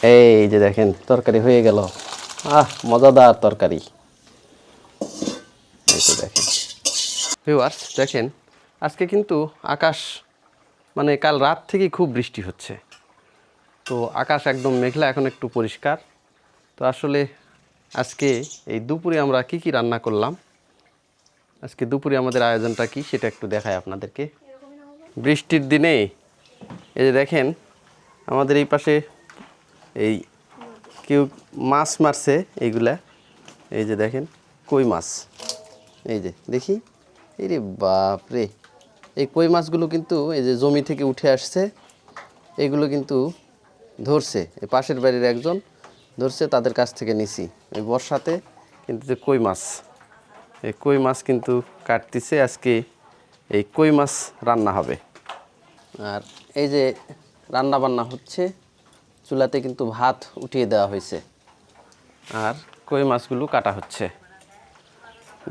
এই যে দেখেন তরকারি হয়ে গেল। মজাদার তরকারি। এই তো দেখেন ভিউয়ার্স, দেখেন আজকে কিন্তু আকাশ মানে কাল রাত থেকেই খুব বৃষ্টি হচ্ছে। তো আকাশ একদম মেঘলা, এখন একটু পরিষ্কার। তো আসলে আজকে এই দুপুরে আমরা কি রান্না করলাম, আজকে দুপুরে আমাদের আয়োজনটা কি সেটা একটু দেখাই আপনাদেরকে। বৃষ্টির দিনে এই যে দেখেন আমাদের এই পাশে এই কেউ মাছ মারছে এইগুলা। এই যে দেখেন কই মাছ, এই যে দেখি, এই রে বাপরে, এই কই মাছগুলো কিন্তু এই যে জমি থেকে উঠে আসছে। এগুলো কিন্তু ধরছে এই পাশের বাড়ির একজন ধরছে, তাদের কাছ থেকে নিছি এই বর্ষাতে। কিন্তু যে কই মাছ, এই কই মাছ কিন্তু কাটতেছে আজকে। এই কই মাছ রান্না হবে। আর এই যে রান্না বান্না হচ্ছে, চুলাতে কিন্তু ভাত উঠিয়ে দেওয়া হয়েছে আর কই মাছগুলো কাটা হচ্ছে।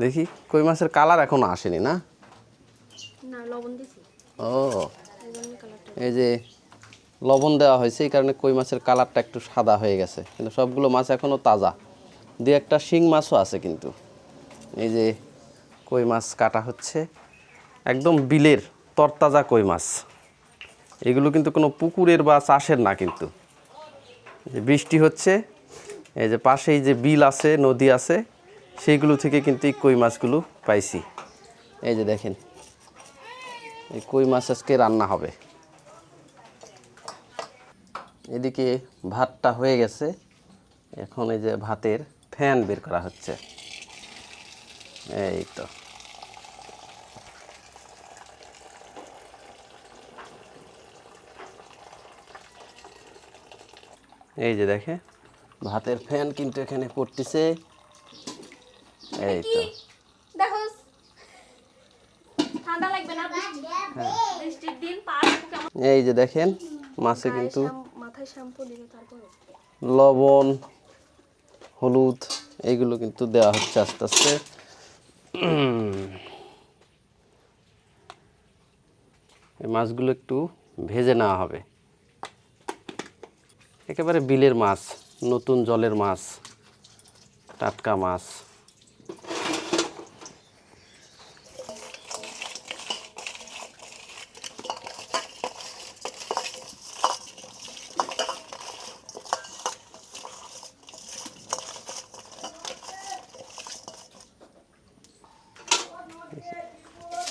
দেখি কই মাছের কালার এখনো আসেনি না? ও, এই যে লবণ দেওয়া হয়েছে, এই কারণে কই মাছের কালারটা একটু সাদা হয়ে গেছে, কিন্তু সবগুলো মাছ এখনও তাজা। দু একটা শিং মাছও আছে কিন্তু। এই যে কই মাছ কাটা হচ্ছে, একদম বিলের তরতাজা কই মাছ। এগুলো কিন্তু কোনো পুকুরের বা চাষের না, কিন্তু বৃষ্টি হচ্ছে, এই যে পাশেই যে বিল আছে, নদী আছে, সেইগুলো থেকে কিন্তু এই কই মাছগুলো পাইছি। এই যে দেখেন এই কই মাছ আজকে রান্না হবে। এদিকে ভাতটা হয়ে গেছে, এখন এই যে ভাতের ফ্যান বের করা হচ্ছে। এই তো এই যে দেখে ভাতের ফ্যান কিন্তু এখানে পড়তেছে। এই তো দেখো ঠান্ডা লাগবে না বৃষ্টির দিন এই যে দেখেন মাছে কিন্তু মাথায় শ্যাম্পু দিলে তারপর লবণ হলুদ এইগুলো কিন্তু দেওয়া হচ্ছে আস্তে আস্তে। এই মাছগুলো একটু ভেজে নেওয়া হবে। একেবারে বিলের মাছ, নতুন জলের মাছ, টাটকা মাছ।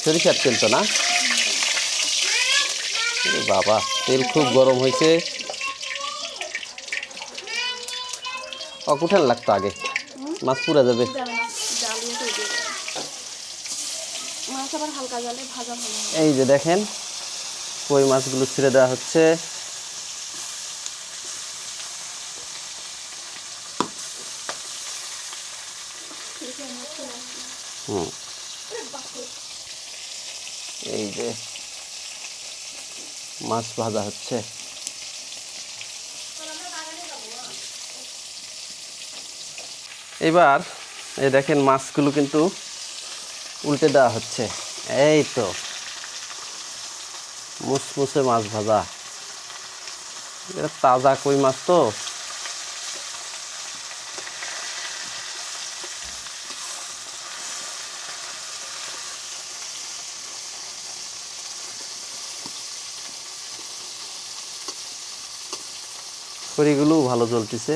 সরিষার তেল তো না? বাবা, তেল খুব গরম হয়েছে। অকুঠান লাগতো আগে, মাছ পুরা যাবে। এই যে দেখেন কই মাছগুলো ছেড়ে দেওয়া হচ্ছে। এই যে মাছ ভাজা হচ্ছে। এবার এই দেখেন মাছগুলো কিন্তু উল্টে দেওয়া হচ্ছে। এই তো মুসমুসে মাছ ভাজা, এটা তাজা কই মাছ তো। খড়িগুলো ভালো জ্বলতেছে।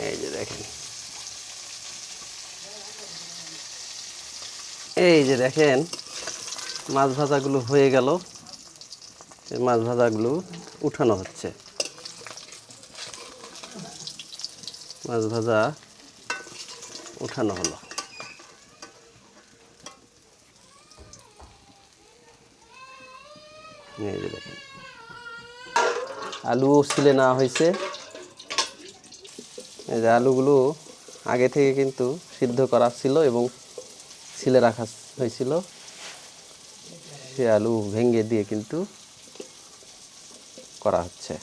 এই যে দেখেন, এই যে দেখেন মাছ ভাজাগুলো হয়ে গেল। এই মাছ ভাজাগুলো উঠানো হচ্ছে। মাছ ভাজা উঠানো হলো। এই যে দেখেন আলুও ছিলে নেওয়া হয়েছে। এই যে আলুগুলো আগে থেকে কিন্তু সিদ্ধ করা ছিল এবং ছিলে রাখা হয়েছিল। সে আলু ভেঙে দিয়ে কিন্তু করা হচ্ছে।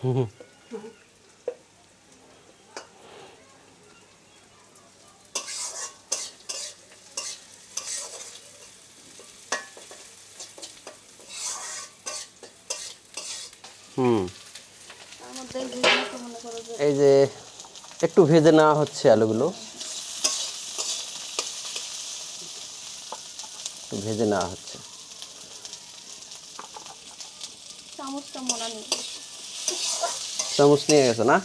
হুম তার মধ্যে ভেজে নিতে মনে করো যে এই যে একটু ভেজে নেওয়া হচ্ছে আলুগুলো, একটু ভেজে নেওয়া হচ্ছে। চামচটা মোড়া নিয়ে গেছে। চামচ নিয়ে গেছে না?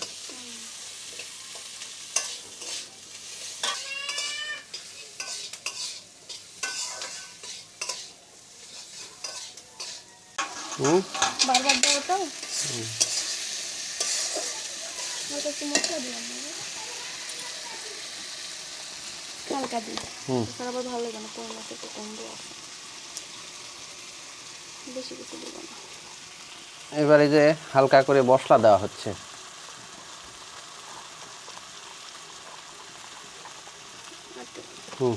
হুম বারবার দাও তো হালকা একটু মশলা দিলাম হালকা দিই। এছাড়া আবার ভালো লাগে না, কই মাছ একটু কম দেওয়া বেশি কিছু দেবো না। এবারে যে হালকা করে মশলা দেওয়া হচ্ছে। হুম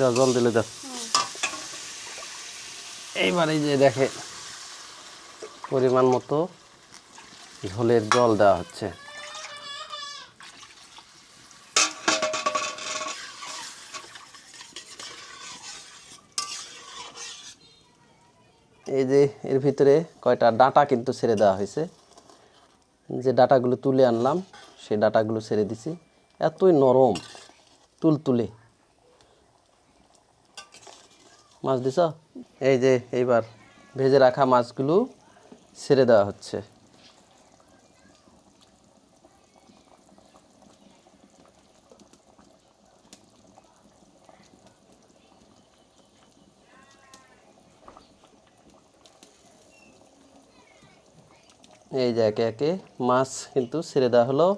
দাও, জল দিলে দাও। এইবার এই যে দেখে পরিমাণ মতো ঝোলের জল দেওয়া হচ্ছে। এই যে এর ভিতরে কয়টা ডাঁটা কিন্তু ছেড়ে দেওয়া হয়েছে। যে ডাঁটাগুলো তুলে আনলাম সেই ডাঁটাগুলো ছেড়ে দিছি। এতই নরম তুলতুলে মাছ দিছ। এই যে এইবার ভেজে রাখা মাছগুলো ছেড়ে দেওয়া হচ্ছে। এই যে একে একে মাছ কিন্তু ছেড়ে দেওয়া হলো।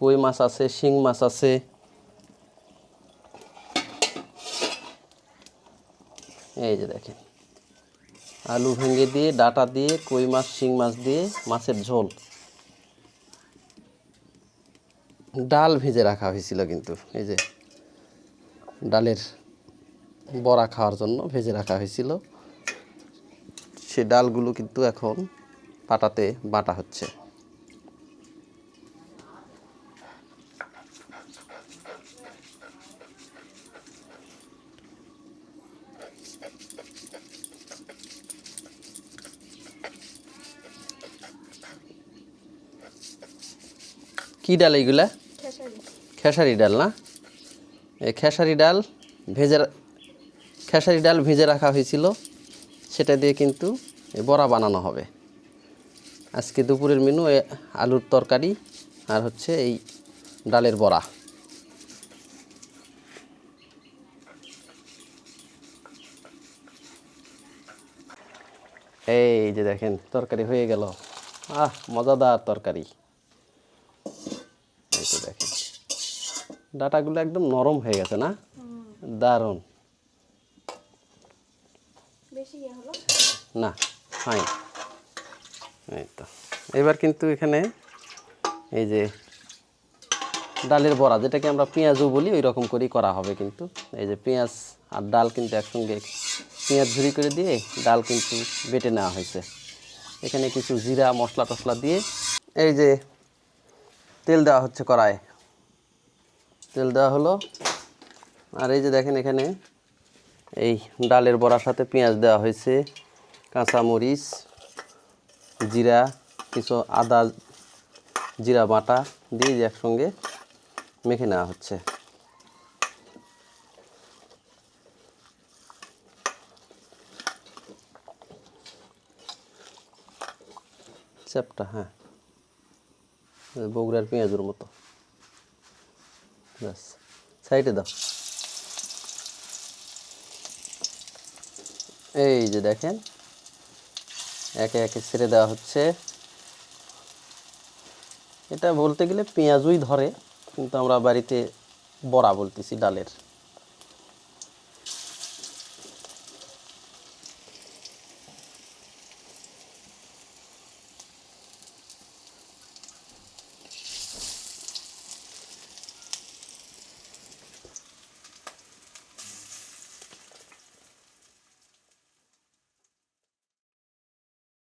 কই মাছ আছে, শিং মাছ আছে। এই যে দেখেন আলু ভেঙে দিয়ে ডাঁটা দিয়ে কই মাছ শিং মাছ দিয়ে মাছের ঝোল। ডাল ভেজে রাখা হয়েছিল কিন্তু এই যে ডালের বড়া খাওয়ার জন্য ভেজে রাখা হয়েছিল। সে ডালগুলো কিন্তু এখন পাটাতে বাটা হচ্ছে। কি ডাল এইগুলা? খেসারি। খেসারি ডাল না? এই খেসারি ডাল খেসারি ডাল ভেজে রাখা হয়েছিল, সেটা দিয়ে কিন্তু এই বড়া বানানো হবে। আজকে দুপুরের মেনু আলুর তরকারি আর হচ্ছে এই ডালের বড়া। এই যে দেখেন তরকারি হয়ে গেল। মজাদার তরকারি। এই তো দেখেন ডাটাগুলো একদম নরম হয়ে গেছে না? দারুণ। বেশি ইয়ে হলো না ফাইন। এই তো এবার কিন্তু এখানে এই যে ডালের বড়া, যেটাকে আমরা পেঁয়াজও বলি, ওই রকম করেই করা হবে কিন্তু। এই যে পেঁয়াজ আর ডাল কিন্তু একসঙ্গে, পেঁয়াজ ঝুরি করে দিয়ে ডাল কিন্তু বেটে নেওয়া হয়েছে। এখানে কিছু জিরা মশলা টশলা দিয়ে এই যে তেল দেওয়া হচ্ছে কড়ায়, তেল দেওয়া হলো। আর এই যে দেখেন এখানে এই ডালের বড়ার সাথে পেঁয়াজ দেওয়া হয়েছে, কাঁচামরিচ, জিরা, কিছু আদা জিরা বাটা দিয়ে যে একসঙ্গে মেখে নেওয়া হচ্ছে। চ্যাপটা, হ্যাঁ বগুড়ার পেঁয়াজের মতো। ব্যাস সাইডে দাও। এই যে দেখেন একে একে ছেড়ে দেওয়া হচ্ছে। এটা বলতে গেলে পেঁয়াজই ধরে, কিন্তু আমরা বাড়িতে বড়া বলতেছি ডালের।